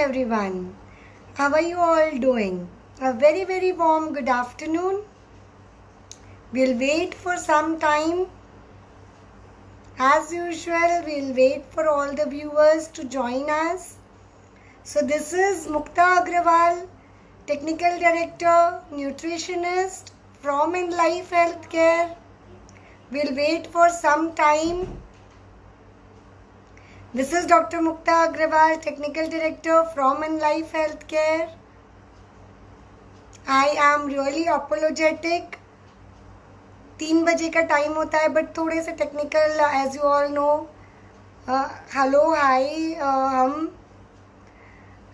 everyone. How are you all doing? A very warm good afternoon. We'll wait for some time. As usual, we'll wait for all the viewers to join us. So this is Mukta Agrawal, Technical Director, Nutritionist from Enlife Healthcare. We'll wait for some time. This is Dr. Mukta Agrawal, Technical Director from Enlife Healthcare. I am really apologetic. 3 बजे का time होता है but थोड़े से technical as you all know. Hello hi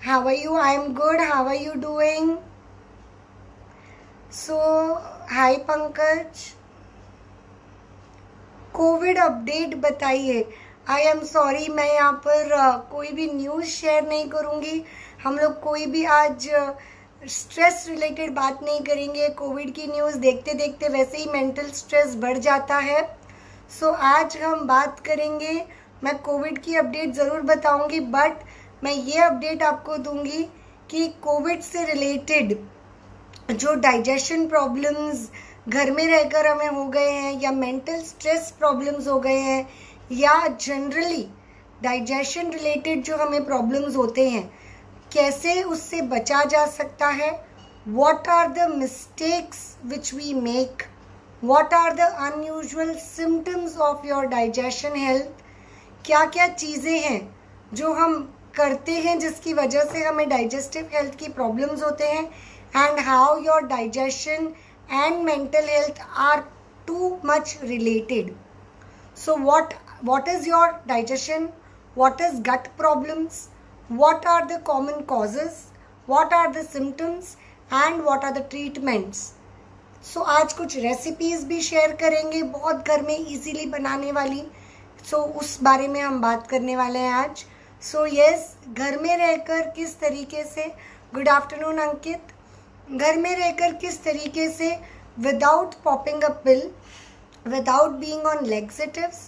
how are you? I am good. How are you doing? So hi Pankaj. Covid update बताइए. I am sorry, मैं यहाँ पर कोई भी न्यूज़ शेयर नहीं करूँगी. हम लोग कोई भी आज स्ट्रेस रिलेटेड बात नहीं करेंगे. कोविड की न्यूज़ देखते देखते वैसे ही मेंटल स्ट्रेस बढ़ जाता है. सो आज हम बात करेंगे. मैं कोविड की अपडेट ज़रूर बताऊँगी बट मैं ये अपडेट आपको दूँगी कि कोविड से रिलेटेड जो डाइजेशन प्रॉब्लम्स घर में रहकर हमें हो गए हैं या मेंटल स्ट्रेस प्रॉब्लम्स हो गए हैं या जनरली डाइजेशन रिलेटेड जो हमें प्रॉब्लम्स होते हैं, कैसे उससे बचा जा सकता है. What are the mistakes which we make, what are the unusual symptoms of your digestion health. क्या क्या चीज़ें हैं जो हम करते हैं जिसकी वजह से हमें डाइजेस्टिव हेल्थ की प्रॉब्लम्स होते हैं, and how your digestion and mental health are too much related. So what is your digestion? What is gut problems? What are the common causes? What are the symptoms? And what are the treatments? So आज कुछ recipes भी share करेंगे बहुत घर में easily बनाने वाली. So उस बारे में हम बात करने वाले हैं आज. So yes, घर में रहकर किस तरीके से, गुड आफ्टरनून अंकित, घर में रहकर किस तरीके से without popping a pill, without being on laxatives,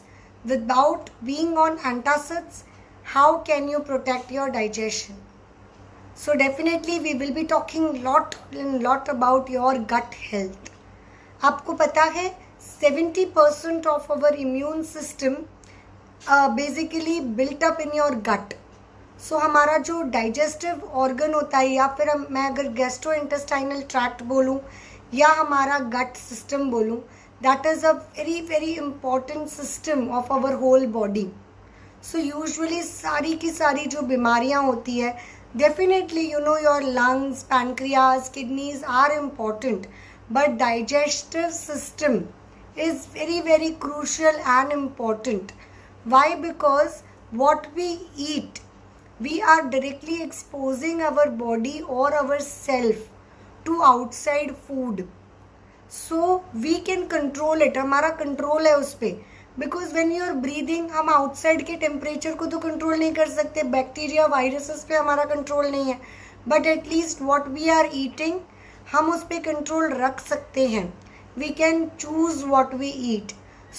without being on antacids, how can you protect your digestion. So definitely we will be talking lot about your gut health. आपको पता है 70% of our immune system basically built up in your gut. So हमारा जो digestive organ होता है या फिर मैं अगर गैस्ट्रो इंटेस्टाइनल ट्रैक्ट बोलूँ या हमारा गट सिस्टम बोलूँ, that is a very important system of our whole body. So usually सारी की सारी जो बीमारियाँ होती है, definitely you know your lungs, pancreas, kidneys are important, but digestive system is very crucial and important. Why? Because what we eat, we are directly exposing our body or ourself to outside food. So we can control it. हमारा control है उस पर. Because when you are breathing, हम outside के temperature को तो control नहीं कर सकते, बैक्टीरिया वायरसेस पे हमारा कंट्रोल नहीं है, but at least what we are eating हम उस पर कंट्रोल रख सकते हैं. We can choose what we eat.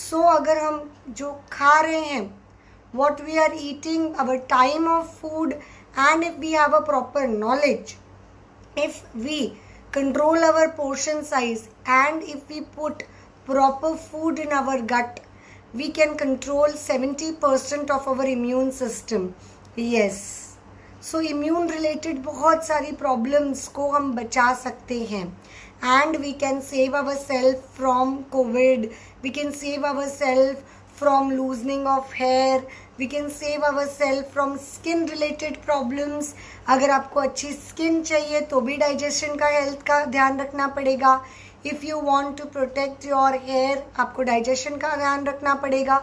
So अगर हम जो खा रहे हैं, what we are eating, our time of food, and if we have a proper knowledge, if we control our portion size and if we put proper food in our gut, we can control 70% of our immune system. Yes, so immune related बहुत सारी problems को हम बचा सकते हैं, and we can save ourselves from COVID, we can save ourselves from loosening of hair, we can save ourselves from skin related problems. अगर आपको अच्छी स्किन चाहिए तो भी डाइजेशन का हेल्थ का ध्यान रखना पड़ेगा. If you want to protect your hair, आपको डाइजेशन का ध्यान रखना पड़ेगा.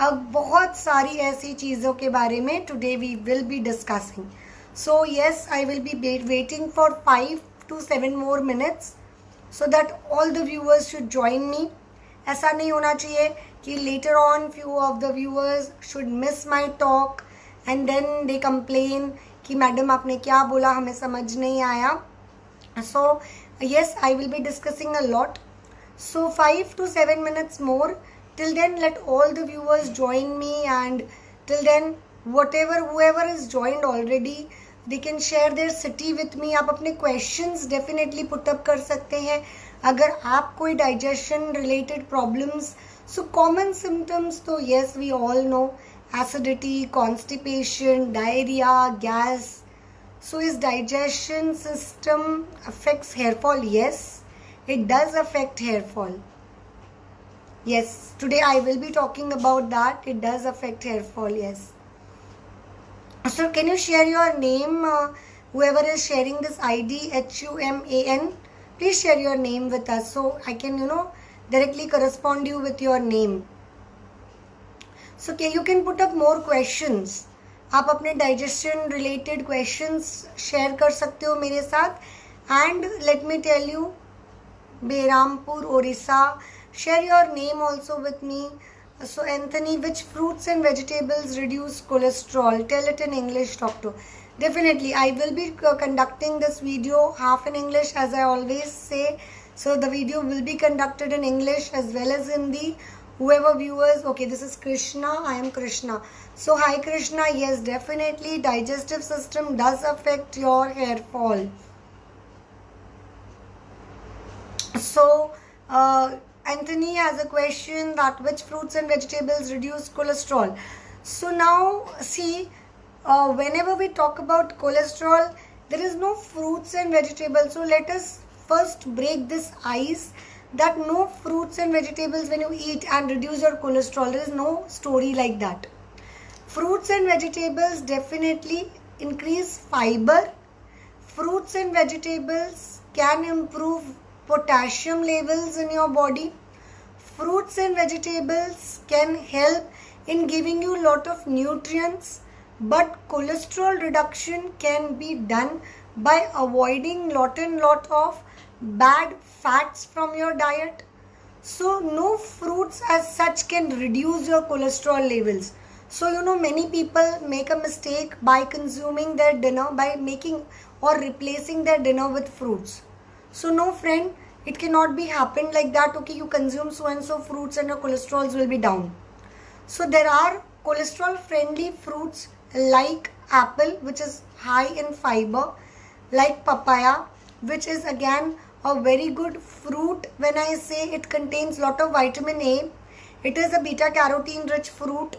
अब बहुत सारी ऐसी चीज़ों के बारे में today we will be discussing. So yes, I will be waiting for 5 to 7 more minutes so that all the viewers should join me. ऐसा नहीं होना चाहिए कि later on few of the viewers should miss my talk and then they complain कि madam आपने क्या बोला, हमें समझ नहीं आया. So yes, I will be discussing a lot. So 5 to 7 minutes more. Till then, let all the viewers join me, and till then, whoever is joined already, they can share their city with me. आप अपने questions definitely put up कर सकते हैं अगर आप कोई digestion related problems. So common symptoms तो yes we all know, acidity, constipation, diarrhea, gas. So is digestion system affects hair fall? Yes, it does affect hair fall. Yes, today I will be talking about that. It does affect hair fall, yes. So can you share your name, whoever is sharing this ID, HUMAN, please share your name with us so I can, directly correspond you with your name. So you can put up more questions. आप अपने digestion related questions share कर सकते हो मेरे साथ. And let me tell you, Behrampur, Orissa, share your name also with me. So Anthony, which fruits and vegetables reduce cholesterol? Tell it in English, doctor. Definitely, I will be conducting this video half in English as I always say. So the video will be conducted in English as well as Hindi. Whoever viewers, okay, this is Krishna, I am Krishna. So hi Krishna, yes, definitely digestive system does affect your hair fall. So Anthony has a question that which fruits and vegetables reduce cholesterol. So now see, whenever we talk about cholesterol, there is no fruits and vegetables. So let us first break this ice that no fruits and vegetables when you eat and reduce your cholesterol. There is no story like that. Fruits and vegetables definitely increase fiber. Fruits and vegetables can improve potassium levels in your body. Fruits and vegetables can help in giving you lot of nutrients, but cholesterol reduction can be done by avoiding lot of bad fats from your diet. So no fruits as such can reduce your cholesterol levels. So many people make a mistake by consuming their dinner, by making or replacing their dinner with fruits. So no friend, it cannot be happen like that. Okay, you consume so and so fruits and your cholesterols will be down. So there are cholesterol friendly fruits like apple, which is high in fiber, like papaya, which is again a very good fruit. When I say it contains lot of vitamin A, it is a beta carotene rich fruit.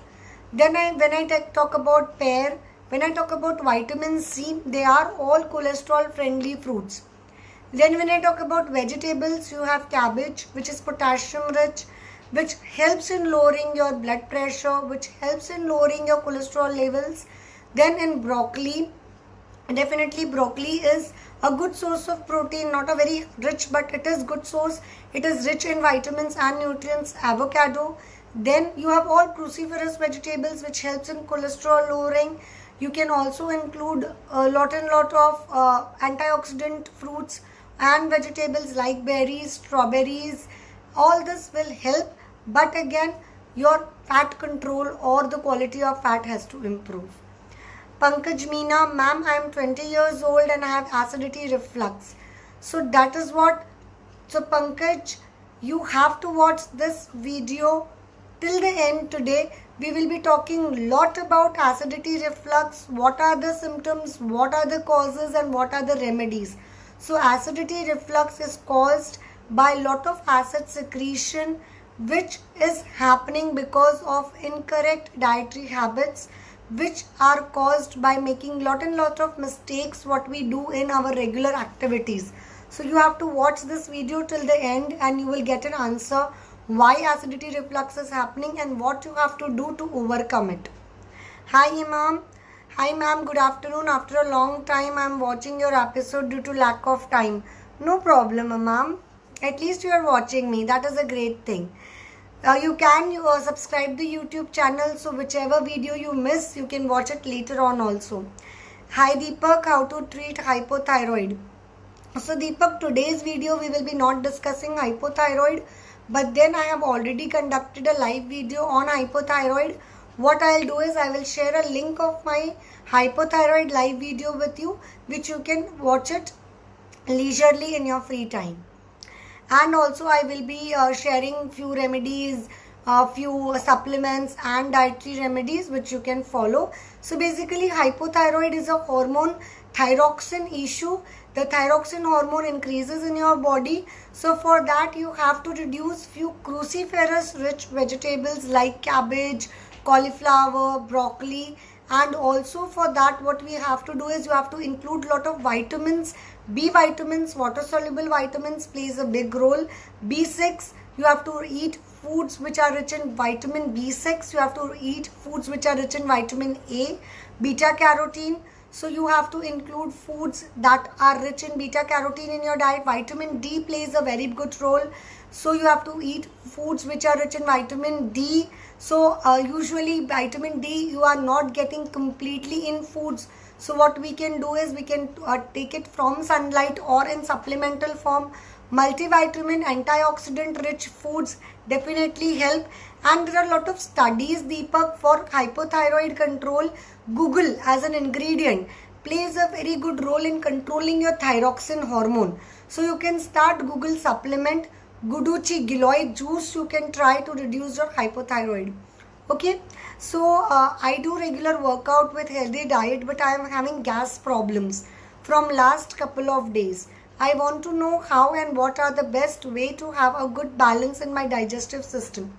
Then when I talk about pear, when I talk about vitamin C, they are all cholesterol friendly fruits. Then when I talk about vegetables, you have cabbage, which is potassium rich, which helps in lowering your blood pressure, which helps in lowering your cholesterol levels. Then in broccoli, definitely broccoli is a good source of protein, not a very rich, but it is good source. It is rich in vitamins and nutrients. Avocado. Then you have all cruciferous vegetables, which helps in cholesterol lowering. You can also include a lot of antioxidant fruits and vegetables like berries, strawberries. All this will help, but again your fat control or the quality of fat has to improve. Pankaj Meena, ma'am, I am 20 years old and I have acidity reflux. So that is what, so Pankaj, you have to watch this video till the end today. We will be talking lot about acidity reflux, what are the symptoms, what are the causes and what are the remedies. So acidity reflux is caused by lot of acid secretion which is happening because of incorrect dietary habits, which are caused by making lot of mistakes what we do in our regular activities. So you have to watch this video till the end and you will get an answer why acidity reflux is happening and what you have to do to overcome it. Hi Imam. Hi ma'am, good afternoon. After a long time I am watching your episode due to lack of time. No problem ma'am. At least you are watching me. That is a great thing. You can subscribe the YouTube channel, so whichever video you miss, you can watch it later on also. Hi Deepak, how to treat hypothyroid. So Deepak, today's video we will be not discussing hypothyroid, but then I have already conducted a live video on hypothyroid. What I'll do is I will share a link of my hypothyroid live video with you, which you can watch it leisurely in your free time. And also I will be sharing few remedies, a few supplements and dietary remedies which you can follow. So basically hypothyroid is a hormone thyroxine issue. The thyroxine hormone increases in your body. So for that you have to reduce few cruciferous rich vegetables like cabbage, cauliflower, broccoli, and also for that what we have to do is you have to include lot of vitamins. B vitamins, water soluble vitamins plays a big role. B6, you have to eat foods which are rich in vitamin B6. You have to eat foods which are rich in vitamin A, beta carotene. So you have to include foods that are rich in beta carotene in your diet. Vitamin D plays a very good role. So you have to eat foods which are rich in vitamin D. So usually vitamin D you are not getting completely in foods. So what we can do is we can take it from sunlight or in supplemental form. Multivitamin, antioxidant rich foods definitely help. And there are a lot of studies, Deepak, for hypothyroid control. Google as an ingredient plays a very good role in controlling your thyroxine hormone. So you can start Google supplement Guduchi Giloy juice. You can try to reduce your hypothyroid. Okay, so I do regular workout with healthy diet, but I am having gas problems from last couple of days. I want to know how and what are the best way to have a good balance in my digestive system.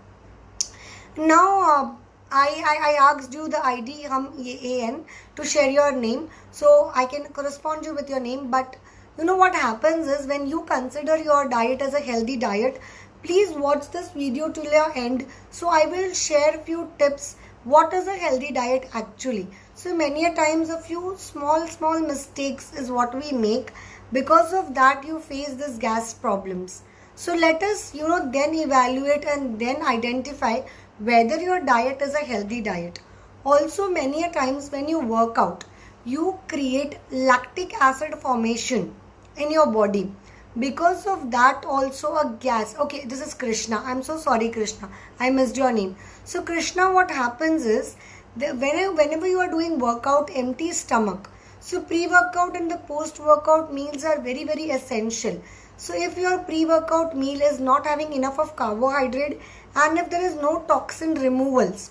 Now I asked you the ID AN to share your name, so I can correspond you with your name. But you know what happens is when you consider your diet as a healthy diet, please watch this video till your end. So I will share few tips. What is a healthy diet actually? So many a times a few small mistakes is what we make. Because of that you face this gas problems. So let us then evaluate and then identify whether your diet is a healthy diet. Also many a times when you work out, you create lactic acid formation in your body. Because of that also a gas. Okay, this is Krishna. I'm so sorry Krishna, I missed your name. So Krishna, what happens is whenever you are doing workout, empty stomach. So pre-workout and the post-workout meals are very essential. So if your pre-workout meal is not having enough of carbohydrate and if there is no toxin removals,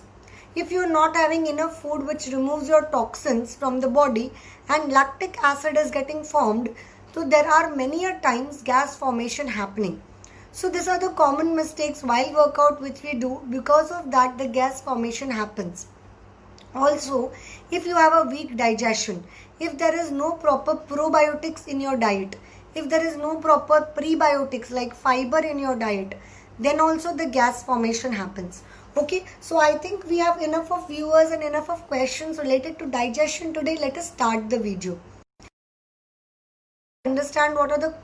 if you are not having enough food which removes your toxins from the body and lactic acid is getting formed, so there are many a times gas formation happening. So these are the common mistakes while workout which we do. Because of that the gas formation happens. Also, if you have a weak digestion, if there is no proper probiotics in your diet, if there is no proper prebiotics like fiber in your diet, then also the gas formation happens. Okay, so I think we have enough of viewers and enough of questions related to digestion today. Let us start the video. Understand what are the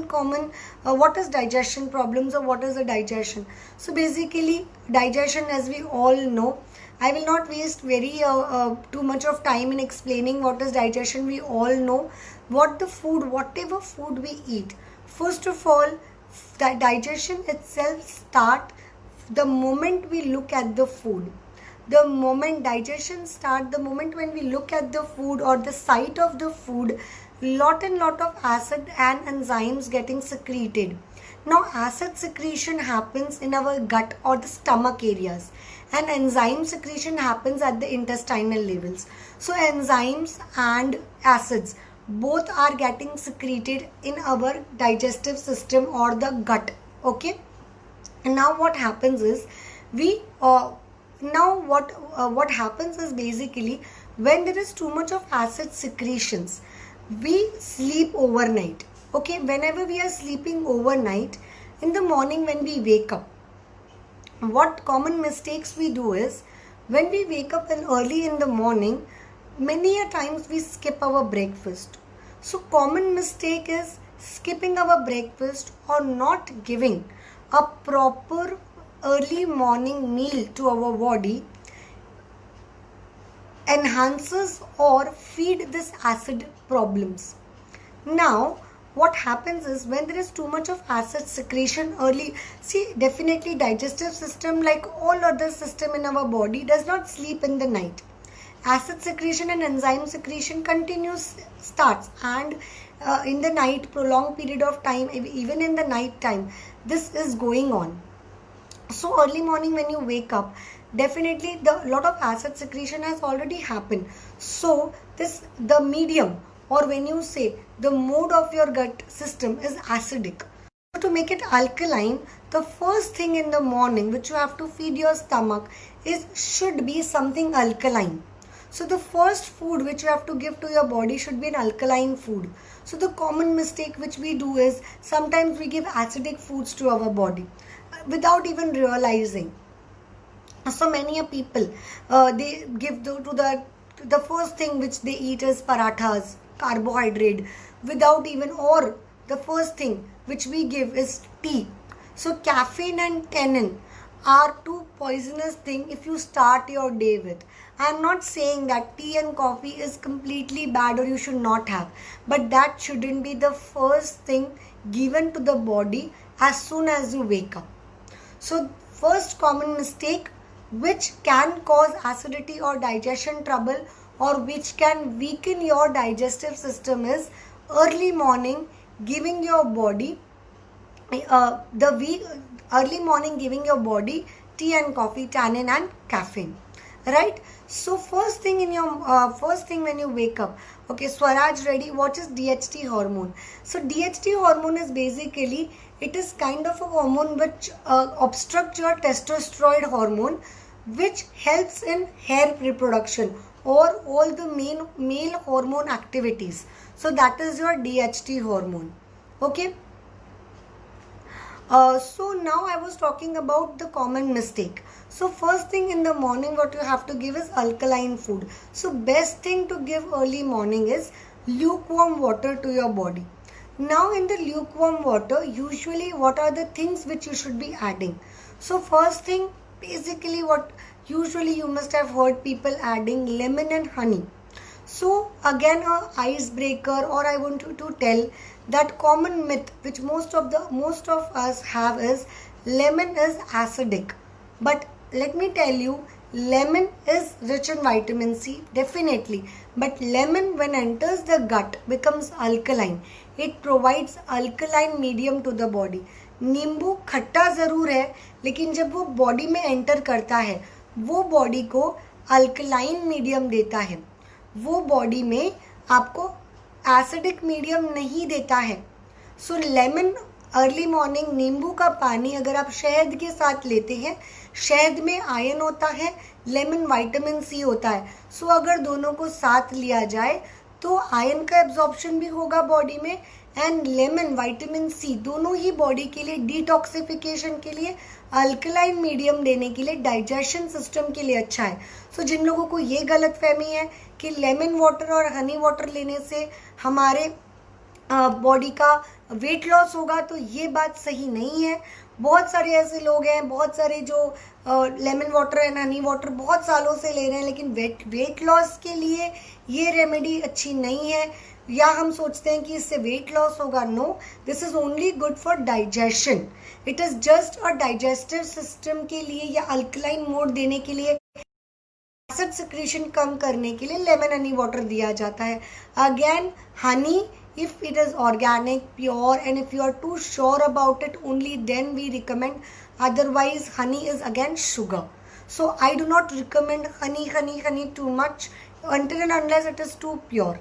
common what is digestion problems or what is the digestion. So basically digestion, as we all know, I will not waste very too much of time in explaining what is digestion. We all know what the food, whatever food we eat. First of all, the digestion itself start the moment we look at the food. The moment digestion start, the moment when we look at the food or the sight of the food, lot of acid and enzymes getting secreted. Now acid secretion happens in our gut or the stomach areas, and enzyme secretion happens at the intestinal levels. So enzymes and acids both are getting secreted in our digestive system or the gut. Okay, and now what happens is what happens is basically when there is too much of acid secretions, we sleep overnight. Okay, whenever we are sleeping overnight, in the morning when we wake up, what common mistakes we do is when we wake up and early in the morning, many a times we skip our breakfast. So common mistake is skipping our breakfast or not giving a proper early morning meal to our body enhances or feed this acid problems. Now what happens is when there is too much of acid secretion early, see, definitely digestive system like all other system in our body does not sleep in the night. Acid secretion and enzyme secretion starts and in the night, prolonged period of time, even in the night time, this is going on. So early morning when you wake up, definitely the lot of acid secretion has already happened. So the medium, or when you say the mode of your gut system is acidic. So to make it alkaline, the first thing in the morning which you have to feed your stomach should be something alkaline. So the first food which you have to give to your body should be an alkaline food. So the common mistake which we do is sometimes we give acidic foods to our body without even realizing. So many people, they give the first thing which they eat is parathas, carbohydrate, without even, or the first thing which we give is tea. So caffeine and tannin are two poisonous things if you start your day with. I am not saying that tea and coffee is completely bad or you should not have, but that shouldn't be the first thing given to the body as soon as you wake up. So first common mistake which can cause acidity or digestion trouble, or which can weaken your digestive system, is early morning giving your body early morning giving your body tea and coffee, tannin and caffeine, right? So first thing when you wake up, okay, Swaraj ready, what is DHT hormone? So DHT hormone is basically, it is kind of a hormone which obstructs your testosterone hormone, which helps in hair reproduction or all the male hormone activities. So that is your DHT hormone. Okay. So now I was talking about the common mistake. So first thing in the morning what you have to give is alkaline food. So best thing to give early morning is lukewarm water to your body. Now in the lukewarm water, usually what are the things which you should be adding? So first thing, basically what usually you must have heard people adding lemon and honey. So again a icebreaker, or I want you to tell that common myth which most of us have is lemon is acidic. But let me tell you, lemon is rich in vitamin C, definitely. But lemon when enters the gut becomes alkaline. It provides alkaline medium to the body. नींबू खट्टा ज़रूर है, लेकिन जब वो body में enter करता है वो बॉडी को अल्कलाइन मीडियम देता है, वो बॉडी में आपको एसिडिक मीडियम नहीं देता है. सो लेमन अर्ली मॉर्निंग, नींबू का पानी अगर आप शहद के साथ लेते हैं, शहद में आयरन होता है, लेमन विटामिन सी होता है. सो अगर दोनों को साथ लिया जाए तो आयरन का एब्जॉर्प्शन भी होगा बॉडी में, एंड लेमन विटामिन सी दोनों ही बॉडी के लिए डिटॉक्सिफिकेशन के लिए, अल्कलाइन मीडियम देने के लिए, डाइजेशन सिस्टम के लिए अच्छा है. सो जिन लोगों को ये गलत फहमी है कि लेमन वाटर और हनी वाटर लेने से हमारे बॉडी का वेट लॉस होगा, तो ये बात सही नहीं है. बहुत सारे ऐसे लोग हैं, बहुत सारे जो lemon water and honey water बहुत सालों से ले रहे हैं, लेकिन वेट लॉस के लिए ये रेमेडी अच्छी नहीं है. या हम सोचते हैं कि इससे वेट लॉस होगा. No, this is only good for digestion. It is just a digestive system के लिए या अल्कलाइन मोड देने के लिए, एसिड सिक्रीशन कम करने के लिए लेमन हनी वाटर दिया जाता है. Again Honey, if it is organic, pure, and if you are too sure about it, only then we recommend. Otherwise honey is again sugar, so I do not recommend honey too much until and unless it is too pure.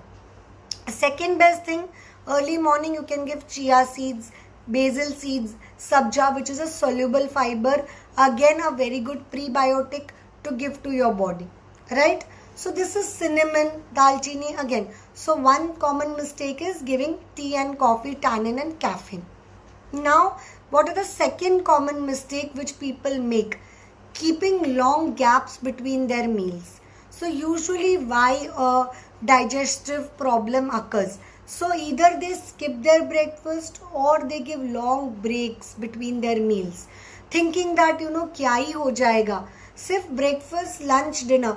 Second best thing, early morning you can give chia seeds, basil seeds, sabja, which is a soluble fiber, again a very good prebiotic to give to your body, right? So this is cinnamon, dalchini again. So one common mistake is giving tea and coffee, tannin and caffeine. Now what are the second common mistake which people make? Keeping long gaps between their meals. So usually why a digestive problem occurs? So either they skip their breakfast or they give long breaks between their meals, thinking that क्या ही हो जाएगा, सिर्फ breakfast lunch dinner.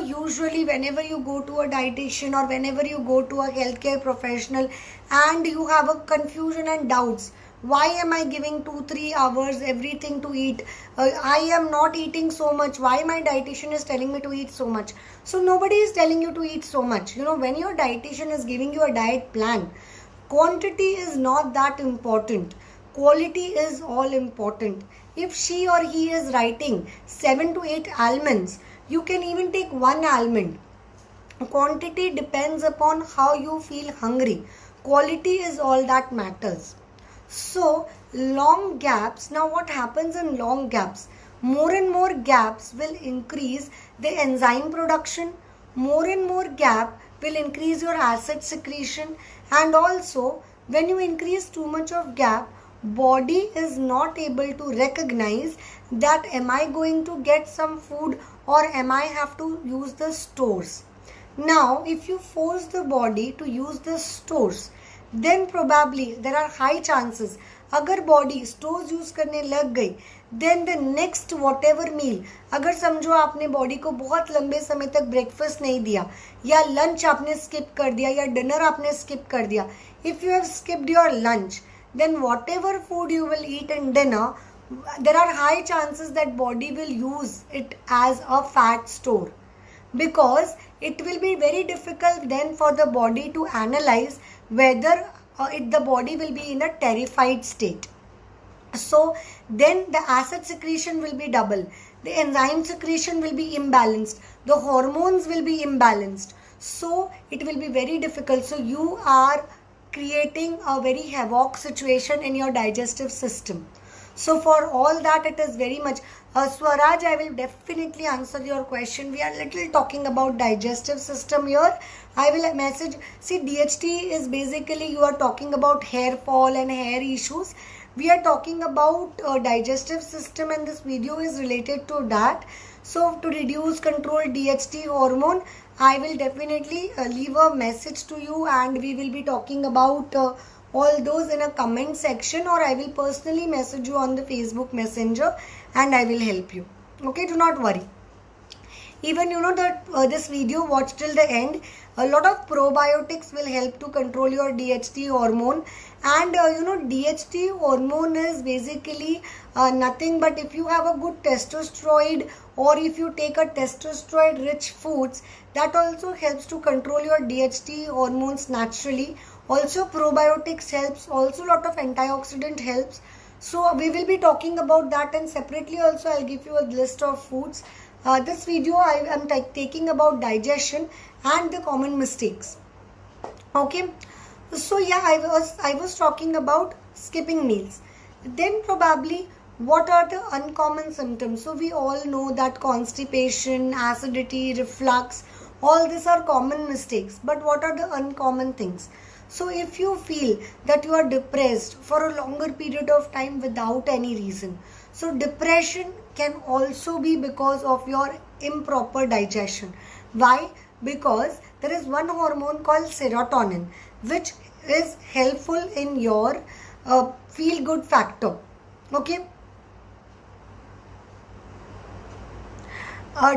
Usually whenever you go to a dietitian or whenever you go to a healthcare professional and you have a confusion and doubts, why am I giving 2-3 hours everything to eat? I am not eating so much. Why my dietitian is telling me to eat so much? So nobody is telling you to eat so much. When your dietitian is giving you a diet plan, quantity is not that important. Quality is all important. If she or he is writing 7 to 8 almonds, you can even take 1 almond. Quantity depends upon how you feel hungry. Quality is all that matters. So long gaps, now what happens in long gaps? More and more gaps will increase the enzyme production. More and more gap will increase your acid secretion, and also when you increase too much of gap, body is not able to recognize that am I going to get some food or am I have to use the stores. Now if you force the body to use the stores, then probably there are high chances अगर body stores use करने लग गई, then the next whatever meal, अगर समझो आपने body को बहुत लंबे समय तक ब्रेकफास्ट नहीं दिया, या लंच आपने स्किप कर दिया, या डिनर आपने स्किप कर दिया, if you have skipped your lunch, then whatever food you will eat in dinner, there are high chances that body will use it as a fat store, because it will be very difficult then for the body to analyze whether the body will be in a terrified state. So then the acid secretion will be double, the enzyme secretion will be imbalanced, the hormones will be imbalanced, so it will be very difficult. So you are creating a very havoc situation in your digestive system. So for all that, it is very much Swaraj, I will definitely answer your question. We are little talking about digestive system here. I will message. See, DHT is basically you are talking about hair fall and hair issues. We are talking about digestive system, and this video is related to that. So to reduce, control DHT hormone, I will definitely leave a message to you, and we will be talking about all those in a comment section, or I will personally message you on the Facebook Messenger and I will help you. Okay, do not worry. Even you know that this video, watch till the end. A lot of probiotics will help to control your DHT hormone, and you know DHT hormone is basically nothing but if you have a good testosterone, or if you take a testosterone rich foods, that also helps to control your DHT hormones naturally. Also probiotics helps, also lot of antioxidant helps. So we will be talking about that, and separately also I'll give you a list of foods. This video I am taking about digestion and the common mistakes. Okay, so yeah, I was talking about skipping meals. Then probably what are the uncommon symptoms? So we all know that constipation, acidity, reflux, all these are common mistakes. But what are the uncommon things? So if you feel that you are depressed for a longer period of time without any reason, so depression can also be because of your improper digestion. Why? Because there is one hormone called serotonin, which is helpful in your feel good factor. Okay.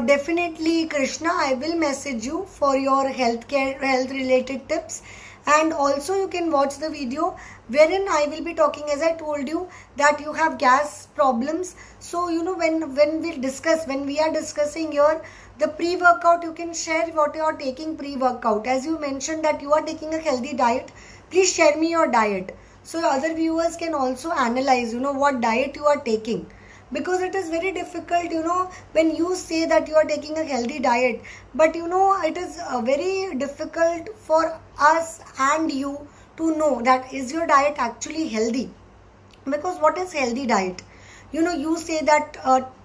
Definitely Krishna, I will message you for your health related tips. And also you can watch the video wherein I will be talking, as I told you, that you have gas problems. So you know when we are discussing here the pre-workout, you can share what you are taking pre-workout. As you mentioned that you are taking a healthy diet, please share me your diet, so other viewers can also analyze, you know, what diet you are taking. Because it is very difficult, you know, when you say that you are taking a healthy diet, but you know it is very difficult for us and you to know that is your diet actually healthy. Because what is healthy diet? You know, you say that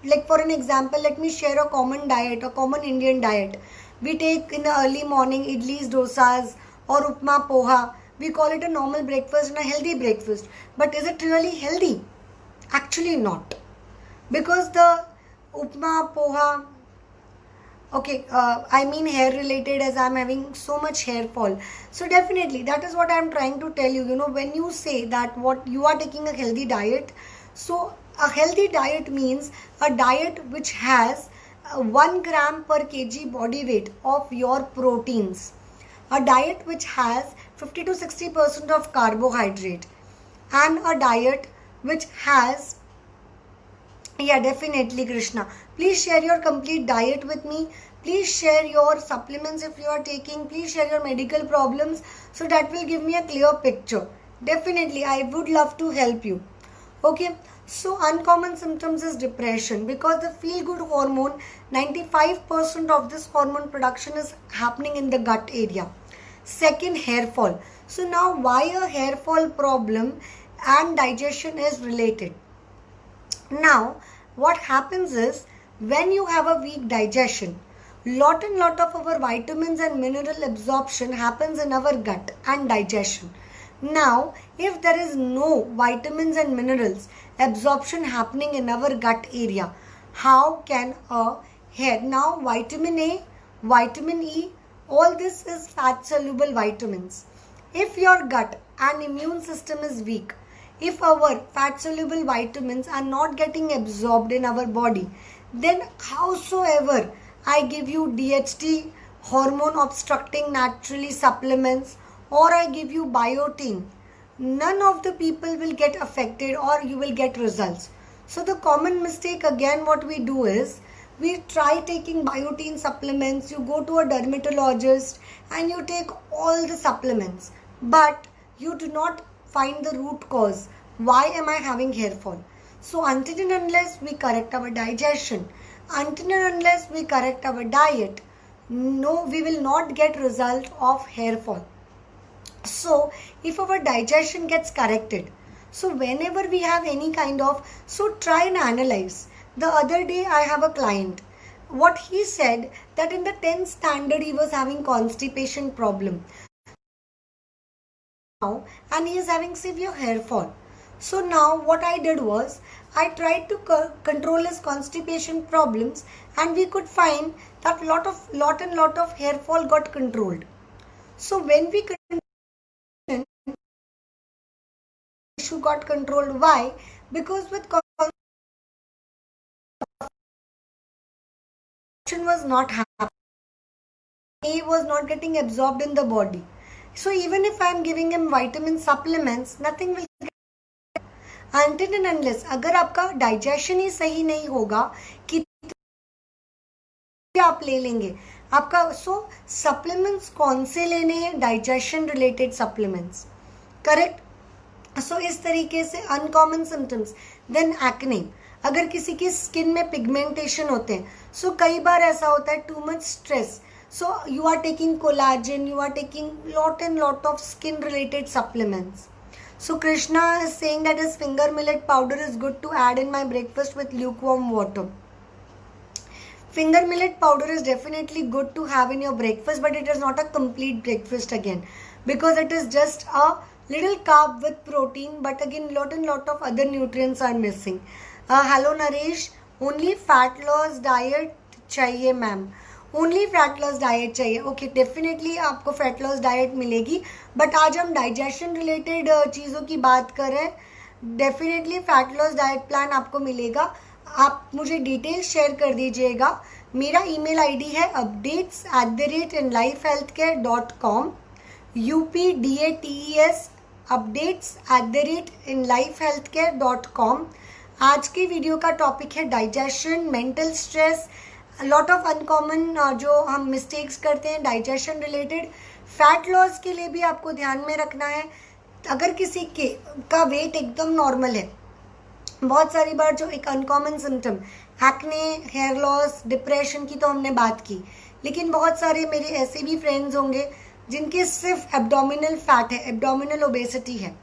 like for an example, let me share a common diet, a common Indian diet. We take in the early morning idlis, dosas or upma, poha. We call it a normal breakfast and a healthy breakfast. But is it really healthy? Actually not. Because the upma, poha, okay, I mean hair related, as I am having so much hair fall. So definitely that is what I am trying to tell you. You know, when you say that what you are taking a healthy diet, so a healthy diet means a diet which has 1 gram per kg body weight of your proteins. A diet which has 50 to 60% of carbohydrate, and a diet which has, yeah, definitely Krishna, please share your complete diet with me. Please share your supplements if you are taking. Please share your medical problems, so that will give me a clear picture. Definitely I would love to help you. Okay, So uncommon symptoms is depression, because the feel good hormone, 95% of this hormone production is happening in the gut area. Second, hair fall. So now why a hair fall problem and digestion is related? Now what happens is, when you have a weak digestion, lot of our vitamins and mineral absorption happens in our gut and digestion. Now if there is no vitamins and minerals absorption happening in our gut area, how can a hair? Now vitamin A, vitamin E, all this is fat soluble vitamins. If your gut and immune system is weak, if our fat soluble vitamins are not getting absorbed in our body, then howsoever I give you DHT, hormone obstructing naturally supplements, or I give you biotin, none of the people will get affected or you will get results. So the common mistake again what we do is, we try taking biotin supplements, you go to a dermatologist and you take all the supplements, but you do not find the root cause. Why am I having hair fall? So until and unless we correct our digestion, until and unless we correct our diet, no, we will not get result of hair fall. So if our digestion gets corrected, so whenever we have any kind of, so try and analyze. The other day I have a client, what he said that in the 10th standard he was having constipation problem now, and he is having severe hair fall. So now what I did was, I tried to control his constipation problems, and we could find that lot of hair fall got controlled. So when we issue got controlled, why? Because with was not happening, A was not getting absorbed in the body. So even if I am giving him vitamin supplements, nothing will get. Until and unless अगर आपका digestion ही सही नहीं होगा कि आप ले लेंगे आपका, सो supplements कौन से लेने हैं? digestion related supplements, correct? सो इस तरीके से अनकॉमन सिम्टम्स. देन एक्ने, अगर किसी की स्किन में पिगमेंटेशन होते हैं, सो कई बार ऐसा होता है too much stress, so you are taking collagen, you are taking lot of skin related supplements. So Krishna is saying that his finger millet powder is good to add in my breakfast with lukewarm water. Finger millet powder is definitely good to have in your breakfast, but it is not a complete breakfast again, because it is just a little carb with protein, but again lot of other nutrients are missing. Hello Naresh, only fat loss diet चाहिए ma'am, only fat loss diet चाहिए. Okay, definitely आपको fat loss diet मिलेगी, but आज हम digestion related चीज़ों की बात कर रहे हैं. Definitely fat loss diet plan आपको मिलेगा. आप मुझे डिटेल्स शेयर कर दीजिएगा. मेरा ईमेल आईडी है updates@inlifehealthcare.com, UPDATES updates@inlifehealthcare.com. आज की वीडियो का टॉपिक है digestion, mental stress, lot of uncommon जो हम मिस्टेक्स करते हैं डाइजेशन रिलेटेड. फैट लॉस के लिए भी आपको ध्यान में रखना है. अगर किसी का वेट एकदम नॉर्मल है, बहुत सारी बार जो एक uncommon symptom acne, hair loss, depression की तो हमने बात की, लेकिन बहुत सारे मेरे ऐसे भी फ्रेंड्स होंगे जिनके सिर्फ एब्डोमिनल फैट है, एब्डोमिनल ओबेसिटी है,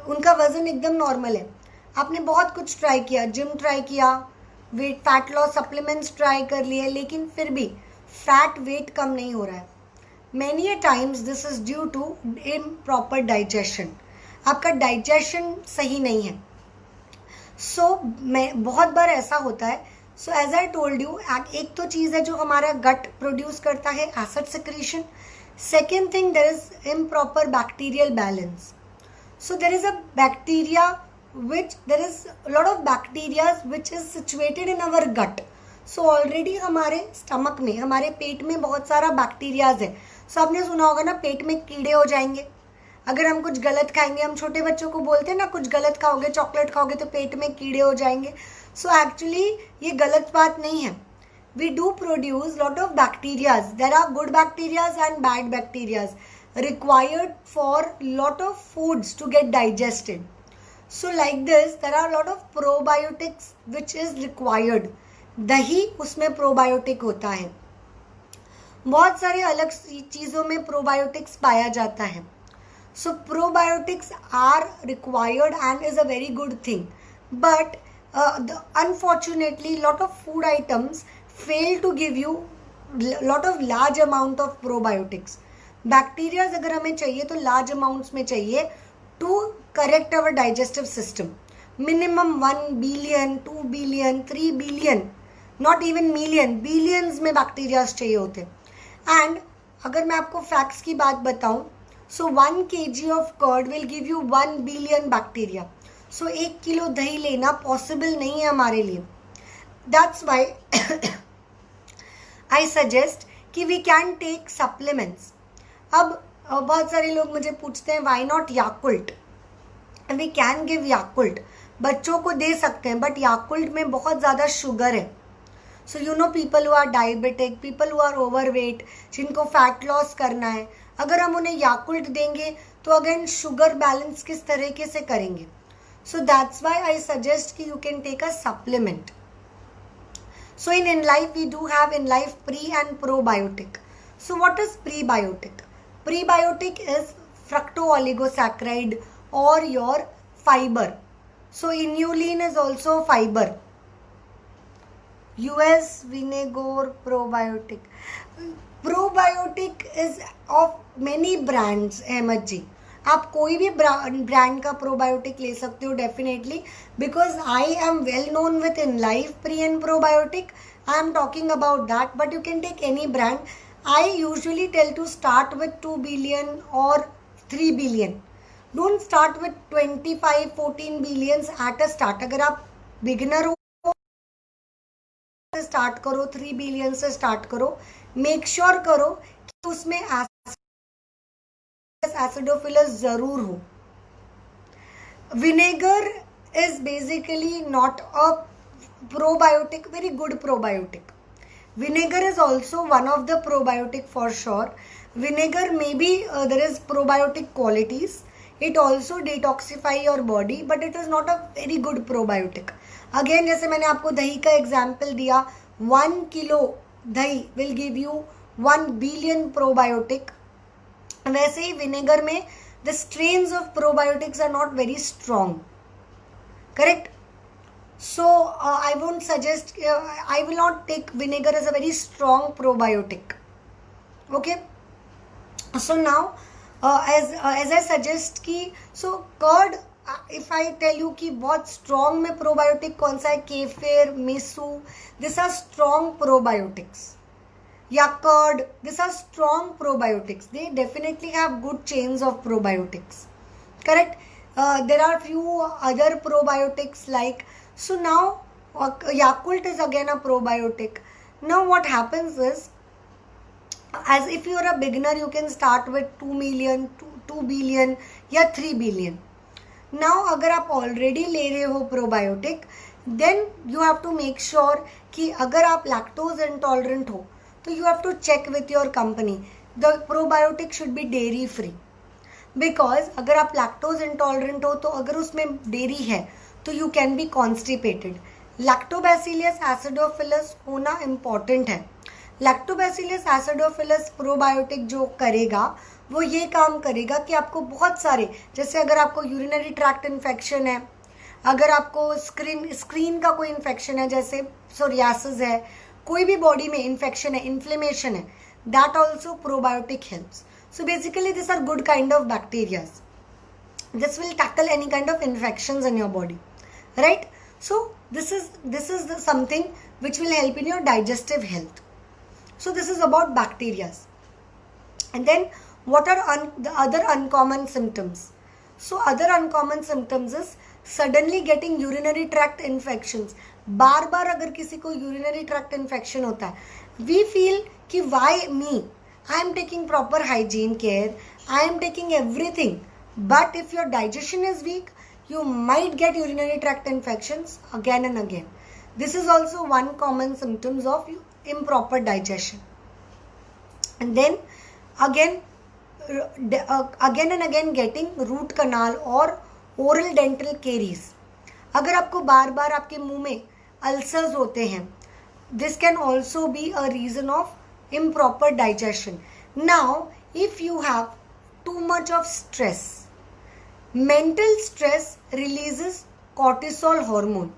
उनका वजन एकदम नॉर्मल है. आपने बहुत कुछ ट्राई किया, जिम ट्राई किया, weight fat loss supplements try कर लिए, लेकिन फिर भी फैट वेट कम नहीं हो रहा है. Many a times this is due to improper digestion. आपका डाइजेशन सही नहीं है. मैं बहुत बार ऐसा होता है. So as I told you, एक तो चीज़ है जो हमारा गट प्रोड्यूस करता है acid secretion. Second thing, there is improper bacterial balance. So there is a bacteria which there is a lot of bacteria which is situated in our gut. So already हमारे stomach में, हमारे पेट में बहुत सारा bacterias है. सो आपने सुना होगा ना, पेट में कीड़े हो जाएंगे अगर हम कुछ गलत खाएंगे. हम छोटे बच्चों को बोलते हैं ना, कुछ गलत खाओगे, चॉकलेट खाओगे तो पेट में कीड़े हो जाएंगे. सो एक्चुअली ये गलत बात नहीं है. We do produce lot of bacterias. There are good bacterias and bad bacterias required for lot of foods to get digested. So like this, there are a lot of probiotics which is required. दही उसमें probiotic होता है, बहुत सारे अलग चीज़ों में probiotics पाया जाता है. So probiotics are required and is a very good thing. But unfortunately, lot of food items fail to give you lot of large amount of probiotics. Bacteria अगर हमें चाहिए तो large amounts में चाहिए to correct our digestive system. Minimum 1 billion, 2 billion, 3 billion, not even million, billions में bacteria चाहिए होते. And अगर मैं आपको facts की बात बताऊं, so 1 kg of curd will give you 1 billion bacteria. So 1 kilo दही लेना पॉसिबल नहीं है हमारे लिए. That's why I suggest कि we can take supplements. अब बहुत सारे लोग मुझे पूछते हैं why not Yakult? We can give Yakult. बच्चों को दे सकते हैं, बट Yakult में बहुत ज़्यादा शुगर है. So you know people who are diabetic, people who are overweight, जिनको फैट लॉस करना है, अगर हम उन्हें Yakult देंगे तो अगेन शुगर बैलेंस किस तरीके से करेंगे. So that's why I suggest कि you can take a supplement. So in Enlife we do have Enlife Pre and Probiotic. So what is prebiotic? Prebiotic is fructooligosaccharides or your fiber. So inulin is also fiber. US Vinegar Probiotic. Probiotic is of many brands, Ahmad जी. आप कोई भी brand का probiotic ले सकते हो definitely, because I am well known with Enlife Pre and Probiotic. I am talking about that, but you can take any brand. I usually tell to start with 2 billion or 3 billion. Don't start with 25, 14 billions at a start. अगर आप beginner हो start करो, 3 billion से start करो. Make sure करो कि उसमें acidophilus जरूर हो. Vinegar is basically not a probiotic, very good probiotic. Vinegar is also one of the probiotic for sure. Vinegar maybe there is probiotic qualities. It also detoxify your body, but it is not a very good probiotic. Again, जैसे मैंने आपको दही का example दिया, 1 kilo दही will give you 1 billion probiotic. वैसे ही vinegar में the strains of probiotics are not very strong. Correct? So I won't suggest, I will not take vinegar as a very strong probiotic. Okay. So now as I suggest कि so curd, if I tell you कि बहुत strong में probiotic कौन सा है, kefir, miss you, these are strong probiotics. या curd, these are strong probiotics. They definitely have good chains of probiotics. Correct. There are few other probiotics like, so now Yakult is again a probiotic. Now what happens is, as if you are a beginner, you can start with 2 million, 2 billion या 3 billion. Now अगर आप already ले रहे हो probiotic, then you have to make sure कि अगर आप lactose intolerant हो तो you have to check with your company. The probiotic should be dairy free. Because अगर आप lactose intolerant हो तो अगर उसमें dairy है तो you can be constipated. Lactobacillus acidophilus होना important है. Lactobacillus acidophilus probiotic जो करेगा वो ये काम करेगा कि आपको बहुत सारे, जैसे अगर आपको यूरिनरी ट्रैक्ट इन्फेक्शन है, अगर आपको स्क्रीन का कोई इन्फेक्शन है, जैसे सोरियासिस है, कोई भी बॉडी में इन्फेक्शन है, इन्फ्लेमेशन है, that also probiotic helps. So basically these are good kind of bacteria. This will tackle any kind of infections in your body, right? So this is something which will help in your digestive health. So this is about bacteria. And then what are the other uncommon symptoms? So other uncommon symptoms is suddenly getting urinary tract infections. बार बार अगर किसी को urinary tract infection होता है, we feel कि why me? I am taking proper hygiene care, I am taking everything, but if your digestion is weak, you might get urinary tract infections again and again. This is also one common symptoms of improper digestion. And then again and again getting root canal or oral dental caries, अगर आपको बार बार आपके मुंह में ulcers होते हैं, this can also be a reason of improper digestion. Now, if you have too much of stress, mental stress releases cortisol hormone.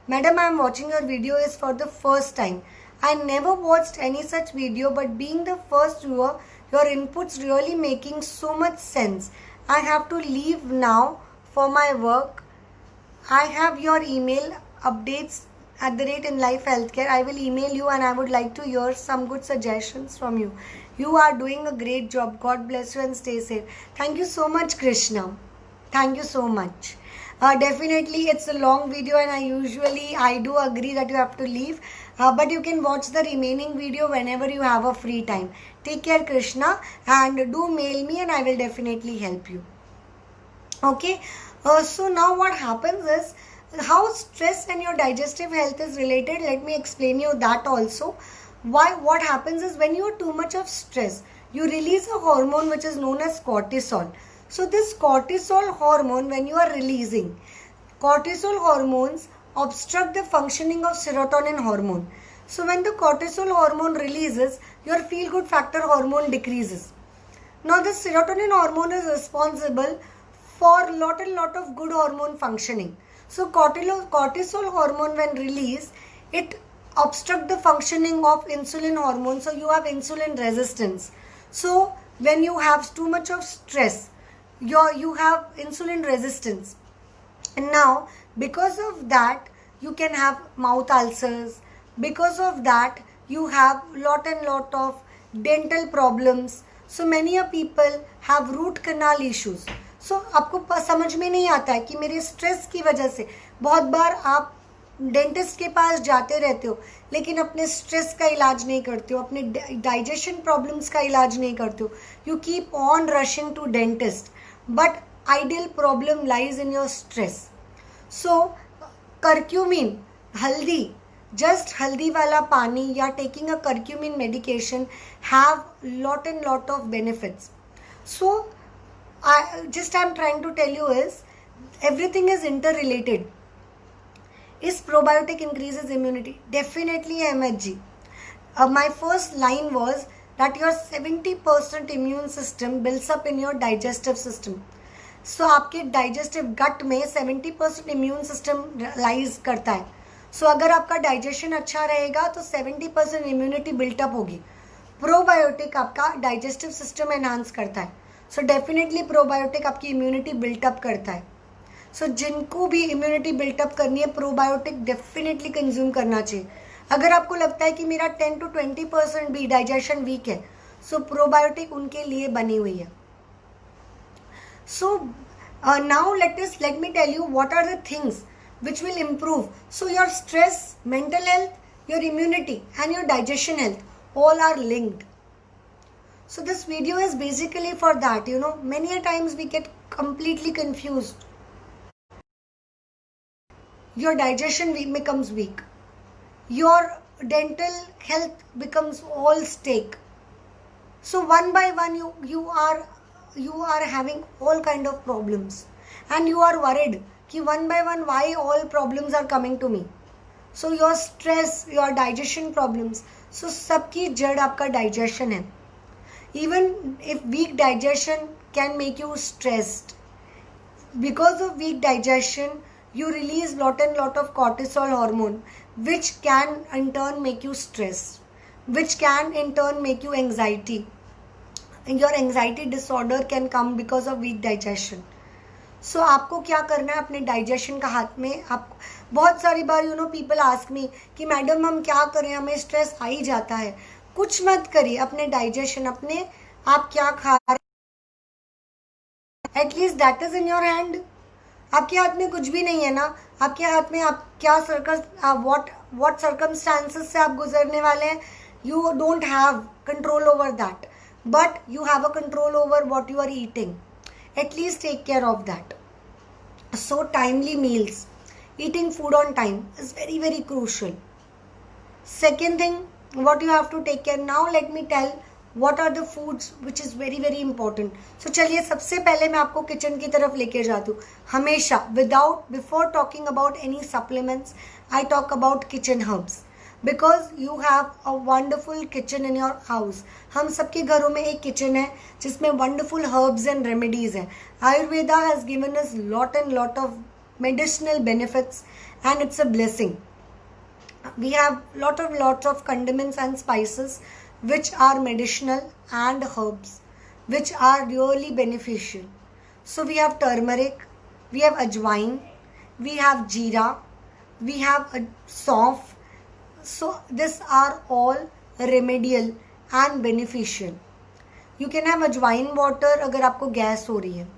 Madam, I am watching your video is for the first time. I never watched any such video, but being the first viewer, your inputs really making so much sense. I have to leave now for my work. I have your email updates @InLife Healthcare. I will email you and I would like to hear some good suggestions from you. You are doing a great job. God bless you and stay safe. Thank you so much, Krishna. Thank you so much. Definitely it's a long video and I do agree that you have to leave. But you can watch the remaining video whenever you have a free time. Take care, Krishna, and do mail me and I will definitely help you. Okay. So now what happens is, how stress and your digestive health is related. Let me explain you that also. What happens is, when you are too much of stress, you release a hormone which is known as cortisol. So this cortisol hormone, when you are releasing, cortisol hormones obstruct the functioning of serotonin hormone. So when the cortisol hormone releases, your feel good factor hormone decreases. Now the serotonin hormone is responsible for lot of good hormone functioning. So cortisol hormone, when released, it obstruct the functioning of insulin hormone. So you have insulin resistance. So when you have too much of stress, you have insulin resistance. And now because of that, you can have mouth ulcers. Because of that, you have lot of dental problems. So many people have root canal issues. सो आपको समझ में नहीं आता है कि मेरे stress की वजह से, बहुत बार आप डेंटिस्ट के पास जाते रहते हो लेकिन अपने स्ट्रेस का इलाज नहीं करते हो, अपने डाइजेशन प्रॉब्लम्स का इलाज नहीं करते हो. You keep on rushing to dentist, but ideal problem lies in your stress. So curcumin, haldi, just haldi वाला पानी या taking a curcumin medication have lot of benefits. So I'm trying to tell you is, everything is interrelated. Is probiotic increases immunity? Definitely, MHG. My first line was that your 70% immune system builds up in your digestive system. So आपके digestive gut में 70% immune system lies करता है. So अगर आपका digestion अच्छा रहेगा तो 70% immunity built up होगी. Probiotic आपका digestive system enhance करता है. सो डेफिनेटली प्रोबायोटिक आपकी इम्यूनिटी बिल्टअप करता है. सो जिनको भी इम्यूनिटी बिल्टअप करनी है, प्रोबायोटिक डेफिनेटली कंज्यूम करना चाहिए. अगर आपको लगता है कि मेरा 10 to 20% भी डाइजेशन वीक है, सो प्रोबायोटिक उनके लिए बनी हुई है. So now let me tell you what are the things which will improve. So your stress, mental health, your immunity and your digestion health all are linked. So this video is basically for that. Many a times we get completely confused. Your digestion becomes weak. Your dental health becomes all stake. So one by one you are having all kind of problems, and you are worried कि one by one why all problems are coming to me. So your stress, your digestion problems. So सबकी जड़ आपका digestion है. Even if weak digestion can make you stressed, because of weak digestion you release lot of cortisol hormone, which can in turn make you stressed, which can in turn make you anxiety, and your anxiety disorder can come because of weak digestion. So आपको क्या करना है, अपने digestion का हाथ में. आप बहुत सारी बार people ask me कि मैडम हम क्या करें, हमें स्ट्रेस आ ही जाता है. कुछ मत करिए, अपने डाइजेशन, अपने आप क्या खा रहे, at least that is in your hand. आपके हाथ में कुछ भी नहीं है ना. आपके हाथ में आप क्या व्हाट सर्कमस्टांसेस से आप गुजरने वाले हैं, you don't have control over that, but you have a control over what you are eating. At least take care of that. So timely meals, eating food on time is very, very crucial. Second thing, what you have to take care. Now let me tell what are the foods which is very very important. So चलिए सबसे पहले मैं आपको kitchen की तरफ लेके जाती हूँ. हमेशा before talking about any supplements, I talk about kitchen herbs because you have a wonderful kitchen in your house. हम सबके घरों में एक किचन है जिसमें wonderful herbs and remedies हैं. Ayurveda has given us lot of medicinal benefits and it's a blessing. We have lots of condiments and spices which are medicinal and herbs which are really beneficial. So we have turmeric, we have ajwain, we have jeera, we have a saunf. So these are all remedial and beneficial. You can have ajwain water अगर आपको gas हो रही है.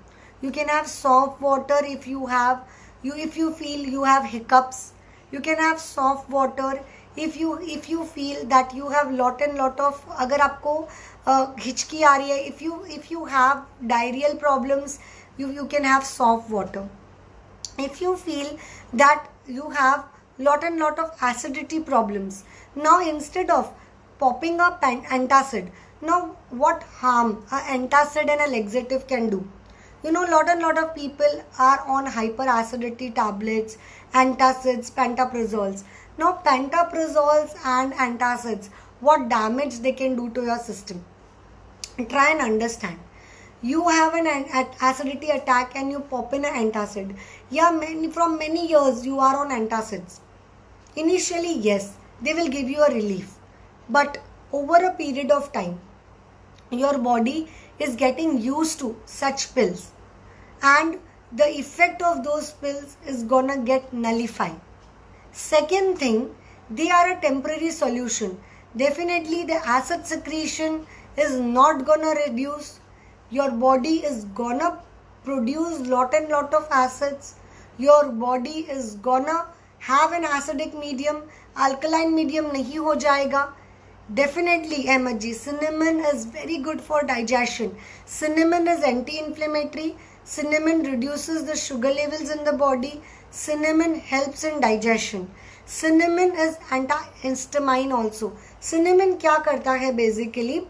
You can have saunf water if you feel you have hiccups. You can have soft water if you feel that you have lot of अगर आपको हिचकी आ रही है, if you have diarrheal problems, you can have soft water. If you feel that you have lot of acidity problems, now instead of popping up antacid, now what harm a antacid and a laxative can do? You know, lot of people are on hyperacidity tablets, antacids, pantoprazoles. Now pantoprazoles and antacids, what damage they can do to your system. Try and understand. You have an acidity attack and you pop in an antacid. Yeah, from many years you are on antacids. Initially, yes, they will give you a relief. But over a period of time, your body is getting used to such pills. And the effect of those pills is gonna get nullified. Second thing, they are a temporary solution. Definitely the acid secretion is not gonna reduce. Your body is gonna produce lot of acids. Your body is gonna have an acidic medium. Alkaline medium nahi ho jayega. Definitely MG, cinnamon is very good for digestion. Cinnamon is anti-inflammatory. Cinnamon reduces the sugar levels in the body. Cinnamon helps in digestion. Cinnamon is anti-histamine also. Cinnamon क्या करता है basically?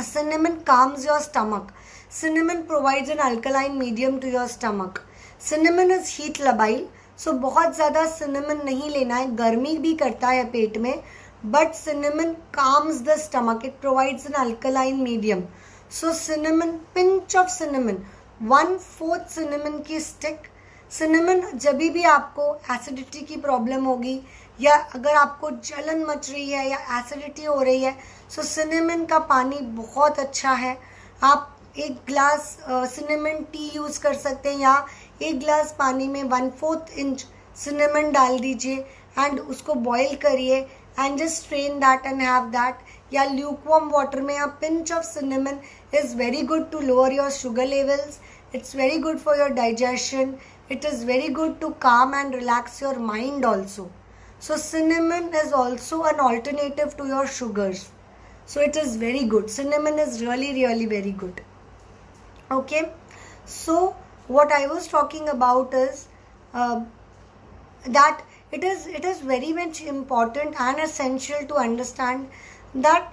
Cinnamon calms your stomach. Cinnamon provides an alkaline medium to your stomach. Cinnamon is heat labile. So बहुत ज़्यादा cinnamon नहीं लेना है. गर्मी भी करता है पेट में. But cinnamon calms the stomach. It provides an alkaline medium. So cinnamon, pinch of cinnamon. 1/4 cinnamon की stick. Cinnamon जब भी आपको एसिडिटी की प्रॉब्लम होगी या अगर आपको जलन मच रही है या एसिडिटी हो रही है, सो cinnamon का पानी बहुत अच्छा है. आप 1 ग्लास cinnamon टी यूज़ कर सकते हैं या 1 ग्लास पानी में 1/4 इंच cinnamon डाल दीजिए एंड उसको बॉईल करिए and just strain that and have that. या ल्यूकवार्म वाटर में a pinch of cinnamon is very good to lower your sugar levels. It's very good for your digestion. It is very good to calm and relax your mind also. So cinnamon is also an alternative to your sugars. So it is very good. Cinnamon is really very good. Okay. So what I was talking about is that it is very much important and essential to understand that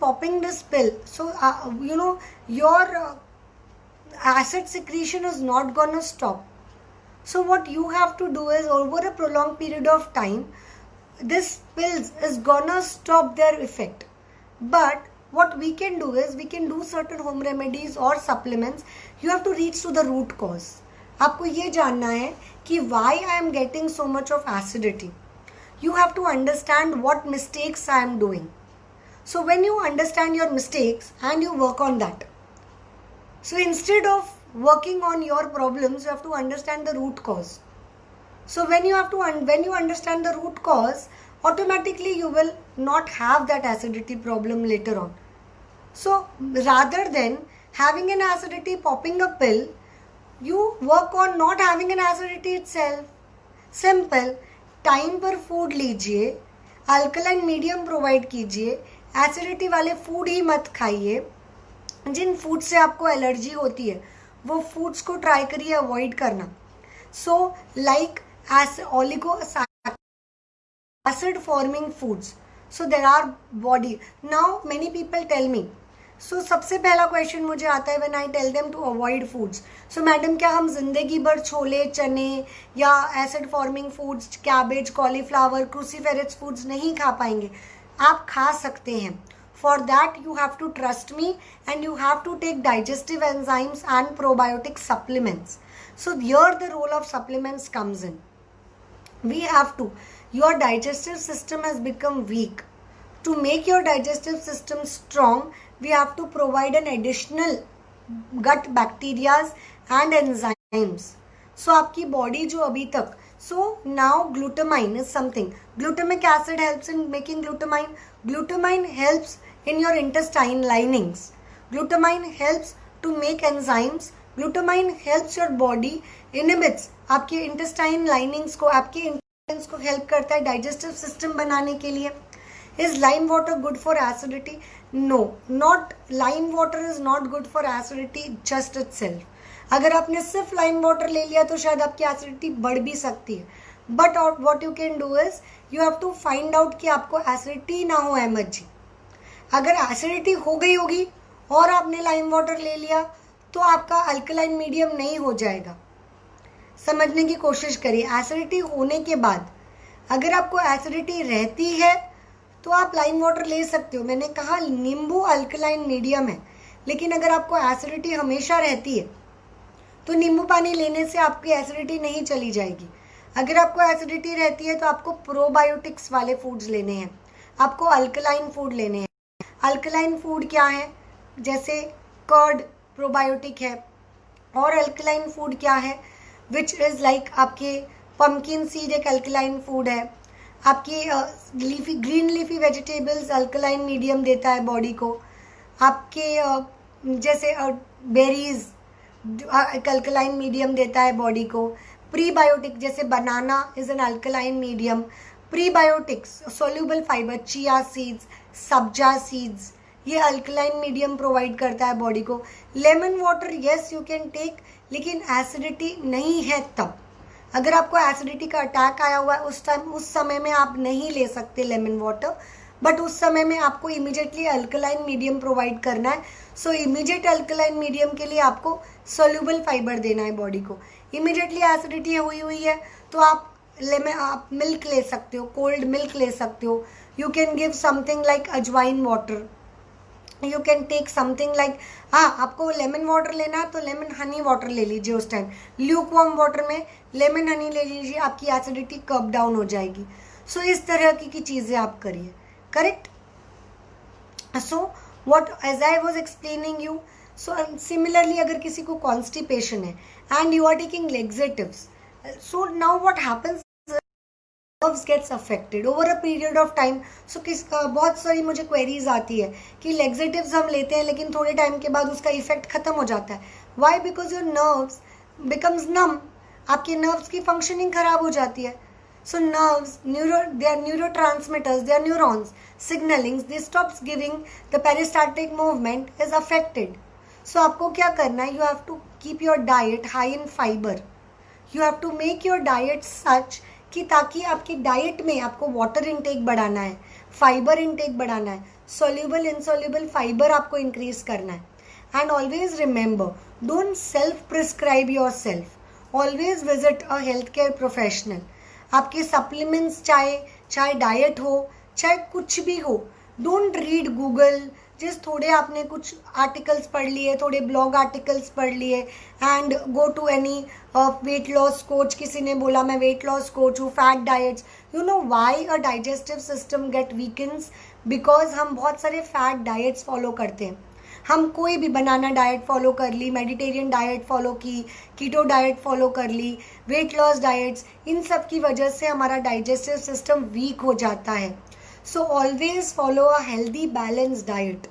popping this pill. So you know, your acid secretion is not gonna stop. So what you have to do is, over a prolonged period of time, this pills is gonna stop their effect. But what we can do is, we can do certain home remedies or supplements. You have to reach to the root cause. आपको ये जानना है कि why I am getting so much of acidity. You have to understand what mistakes I am doing. So when you understand your mistakes and you work on that. So instead of working on your problems, you have to understand the root cause. So when you understand the root cause, automatically you will not have that acidity problem later on. So rather than having an acidity, popping a pill, you work on not having an acidity itself. Simple. Time पर food लीजिए, alkaline medium provide कीजिए, acidity वाले food ही मत खाइए. जिन food से आपको allergy होती है वो फूड्स को ट्राई करिए अवॉइड करना. So like oligo acid forming foods. So there are body. Now many people tell me, so सबसे पहला क्वेश्चन मुझे आता है when I tell them to avoid foods. So madam क्या हम जिंदगी भर छोले चने या acid forming foods, cabbage, cauliflower, cruciferous foods नहीं खा पाएंगे? आप खा सकते हैं. For that you have to trust me and you have to take digestive enzymes and probiotic supplements. So here the role of supplements comes in. We have to. Your digestive system has become weak. To make your digestive system strong, we have to provide an additional gut bacteria and enzymes. So आपकी body जो अभी तक, so now glutamine is something. Glutamic acid helps in making glutamine. Glutamine helps in your intestine linings. Glutamine helps to make enzymes. Glutamine helps your body inhibits आपके intestine linings को, आपके intestines को help करता है digestive system बनाने के लिए. Is lime water good for acidity? No, not. Lime water is not good for acidity just itself. अगर आपने सिर्फ लाइम वाटर ले लिया तो शायद आपकी एसिडिटी बढ़ भी सकती है. But what you can do is you have to find out कि आपको एसिडिटी ना हो. अहमद जी, अगर एसिडिटी हो गई होगी और आपने लाइम वाटर ले लिया तो आपका अल्कलाइन मीडियम नहीं हो जाएगा. समझने की कोशिश करिए. एसिडिटी होने के बाद अगर आपको एसिडिटी रहती है तो आप लाइम वाटर ले सकते हो. मैंने कहा नींबू अल्कलाइन मीडियम है, लेकिन अगर आपको एसिडिटी हमेशा रहती है तो नींबू पानी लेने से आपकी एसिडिटी नहीं चली जाएगी. अगर आपको एसिडिटी रहती है तो आपको प्रोबायोटिक्स वाले फूड्स लेने हैं, आपको अल्कलाइन फूड लेने हैं. अल्कलाइन फूड क्या है? जैसे कर्ड प्रोबायोटिक है. और अल्कलाइन फूड क्या है? विच इज़ लाइक आपके पम्पकिन सीड एक अल्कलाइन फूड है. आपकी leafy green leafy vegetables alkaline medium देता है बॉडी को. आपके जैसे बेरीज एक अल्कलाइन मीडियम देता है बॉडी को. प्रीबायोटिक जैसे banana is an alkaline medium. Prebiotics soluble fibre, chia seeds, sabja seeds, ये अल्कलाइन मीडियम प्रोवाइड करता है बॉडी को. Lemon water yes you can take, लेकिन एसिडिटी नहीं है तब. अगर आपको एसिडिटी का अटैक आया हुआ है उस समय में आप नहीं ले सकते लेमन वाटर. बट उस समय में आपको इमीडिएटली अल्कलाइन मीडियम प्रोवाइड करना है. सो इमीडिएट अल्कलाइन मीडियम के लिए आपको सोल्यूबल फाइबर देना है बॉडी को. इमीडिएटली एसिडिटी हुई है तो आप मिल्क ले सकते हो, कोल्ड मिल्क ले सकते हो. You can give something like ajwain water. You can take something like, हाँ आपको लेमन वाटर लेना है तो लेमन हनी वाटर ले लीजिए. उस टाइम ल्यूक वार्म वाटर में लेमन हनी ले लीजिए, आपकी एसिडिटी कब डाउन हो जाएगी. सो इस तरह की चीज़ें आप करिए. Correct? So what as I was explaining you, so similarly अगर किसी को कॉन्स्टिपेशन है and you are taking laxatives, so now what happens, nerves gets affected over a period of time. So बहुत सारी मुझे क्वेरीज आती है कि लेग्जेटिव्स हम लेते हैं लेकिन थोड़े टाइम के बाद उसका इफेक्ट खत्म हो जाता है. Why? Because your nerves becomes numb. आपके नर्व्स की फंक्शनिंग खराब हो जाती है. So nerves, they are neurotransmitters, they are neurons signaling, they stops giving, the peristaltic movement is affected. So आपको क्या करना है? You have to keep your diet high in fiber. You have to make your diet such कि ताकि आपकी diet में आपको water intake बढ़ाना है, फाइबर इनटेक बढ़ाना है, सोल्यूबल इनसोल्यूबल फाइबर आपको इंक्रीज करना है. And always remember, don't self prescribe your self, always visit a health care professional. आपके सप्लीमेंट्स चाहे डाइट हो, चाहे कुछ भी हो, डोंट रीड गूगल. जिस थोड़े आपने कुछ आर्टिकल्स पढ़ लिए, थोड़े ब्लॉग आर्टिकल्स पढ़ लिए and go to any weight loss coach. किसी ने बोला मैं वेट लॉस कोच हूँ, fat diets. You know why a digestive system get weakens? Because हम बहुत सारे फैट डाइट्स फॉलो करते हैं. हम कोई भी बनाना डाइट फॉलो कर ली, मेडिटेरियन डाइट फॉलो की, कीटो डाइट फॉलो कर ली, वेट लॉस डाइट्स, इन सब की वजह से हमारा डाइजेस्टिव सिस्टम वीक हो जाता है. So always follow a healthy balance diet.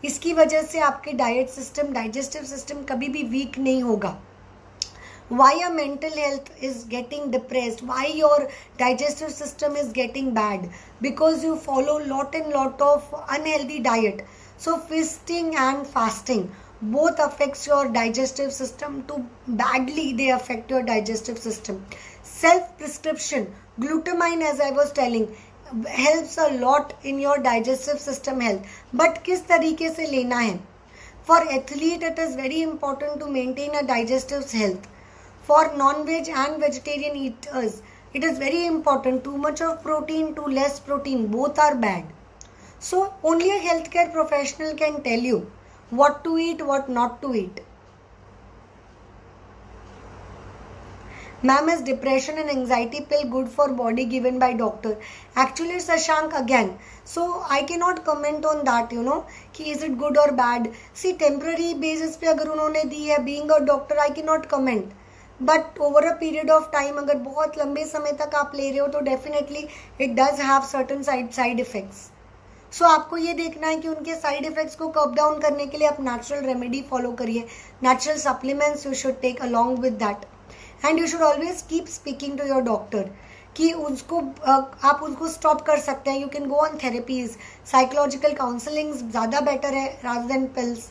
इसकी वजह से आपके डाइट सिस्टम, डाइजेस्टिव सिस्टम कभी भी वीक नहीं होगा. Why your mental health is getting depressed? Why your digestive system is getting bad? Because you follow lot of unhealthy diet. So feasting and fasting both affects your digestive system too badly. They affect your digestive system. Self prescription, glutamine, as I was telling, helps a lot in your digestive system health. But किस तरीके से लेना है? For athlete, it is very important to maintain a digestive health. For non-veg and vegetarian eaters, it is very important. Too much of protein, too less protein, both are bad. So only a healthcare professional can tell you what to eat, what not to eat. Ma'am, is depression and anxiety pill good for body given by doctor? Actually, Shashank, again, so I cannot comment on that, कि is it good or bad. See, temporary basis पे अगर उन्होंने दी है, being a doctor, I cannot comment. But over a period of time, अगर बहुत लंबे समय तक आप ले रहे हो तो definitely it does have certain side effects. So आपको ये देखना है कि उनके साइड इफेक्ट्स को कर्ब डाउन करने के लिए आप नेचुरल रेमेडी फॉलो करिए. Natural supplements you should take along with that. And you should always keep speaking to your doctor कि उसको आप उसको स्टॉप कर सकते हैं. You can go on therapies. Psychological counselling ज़्यादा बेटर है rather than pills.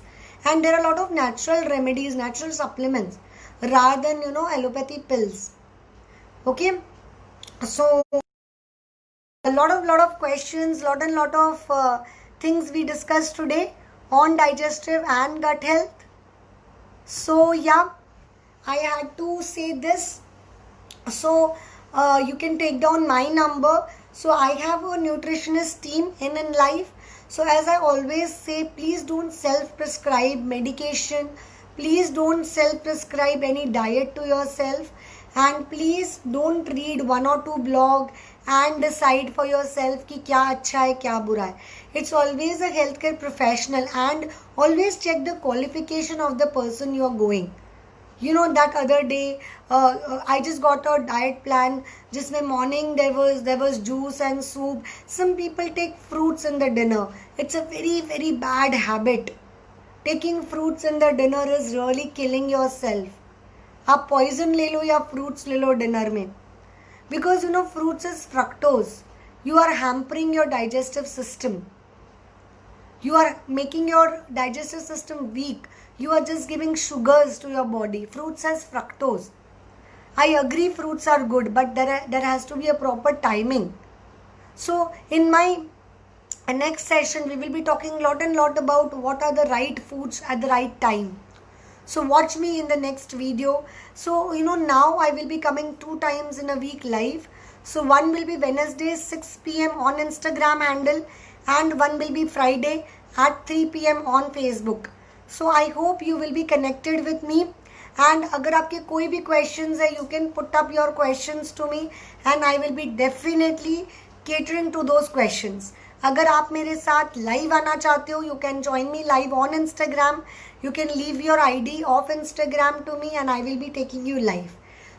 And there are lot of natural remedies, natural supplements rather than allopathy pills. Okay, so a lot of questions, lot of things we discussed today on digestive and gut health. So yeah, I had to say this. So you can take down my number. So I have a nutritionist team in life. So as I always say, please don't self-prescribe medication. Please don't self-prescribe any diet to yourself, and please don't read one or two blog and decide for yourself कि क्या अच्छा है क्या बुरा है. It's always a healthcare professional, and always check the qualification of the person you are going. That other day I just got a diet plan जिसमें morning there was juice and soup. Some people take fruits in the dinner. It's a very very bad habit. Taking fruits in the dinner is really killing yourself. आप poison ले लो या fruits ले लो dinner में. Because fruits is fructose. You are hampering your digestive system. You are making your digestive system weak. You are just giving sugars to your body. Fruits has fructose. I agree fruits are good, but there has to be a proper timing. So in my next session, we will be talking lot about what are the right foods at the right time. So watch me in the next video. So now I will be coming 2 times in a week live. So one will be Wednesday 6 p.m. on Instagram handle, and one will be Friday at 3 p.m. on Facebook. So I hope you will be connected with me. And अगर आपके कोई भी questions है, you can put up your questions to me, and I will be definitely catering to those questions. अगर आप मेरे साथ live आना चाहते हो, you can join me live on Instagram. You can leave your ID of Instagram to me, and I will be taking you live.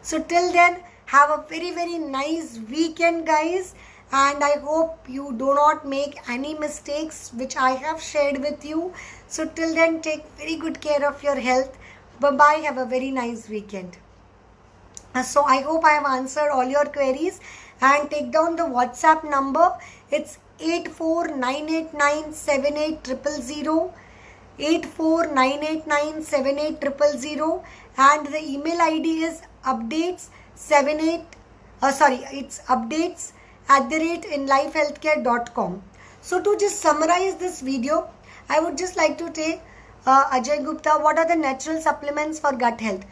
So till then, have a very very nice weekend, guys, and I hope you do not make any mistakes which I have shared with you. So till then, take very good care of your health. Bye bye. Have a very nice weekend. So I hope I have answered all your queries, and take down the WhatsApp number. It's 8498978000, 8498978000, and the email ID is updates@inlifehealthcare.com. So to just summarize this video, I would just like to take Ajay Gupta, what are the natural supplements for gut health?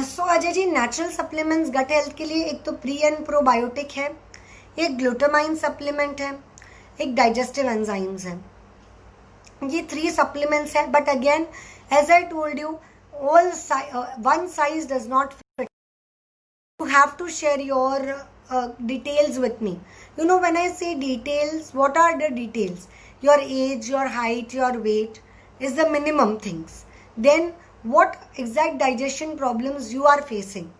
So Ajay ji, natural supplements gut health के लिए एक तो pre and probiotic है, एक glutamine supplement है, एक digestive enzymes है. ये 3 सप्लीमेंट्स है. But again, as I told you, all one size does not fit. You have to share your details with me. When I say details, what are the details? Your age, your height, your weight is the minimum things. Then what exact digestion problems you are facing?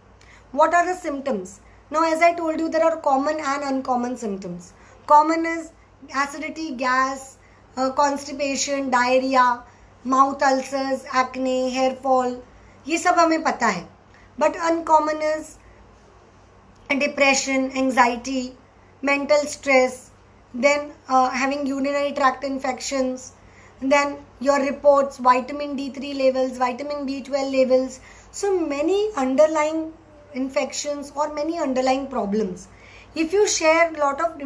What are the symptoms? Now, as I told you, there are common and uncommon symptoms. Common is acidity, gas, constipation, diarrhea, mouth ulcers, acne, hair fall. ये सब हमें पता है. But uncommon is depression, anxiety, mental stress, then having urinary tract infections, then your reports, vitamin D3 levels, vitamin B12 levels. So many underlying infections or many underlying problems. If you share lot of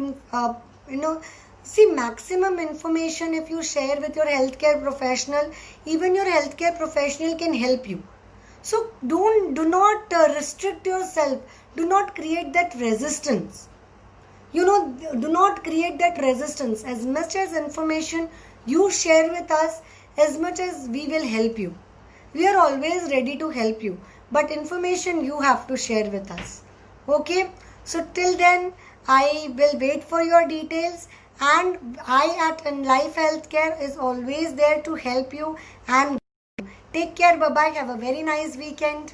see, maximum information if you share with your healthcare professional, even your healthcare professional can help you. So do not restrict yourself. Do not create that resistance. Do not create that resistance. As much as information you share with us, as much as we will help you. We are always ready to help you. But information you have to share with us. Okay? So till then, I will wait for your details, and I at Life Healthcare is always there to help you. And take care. Bye-bye. Have a very nice weekend.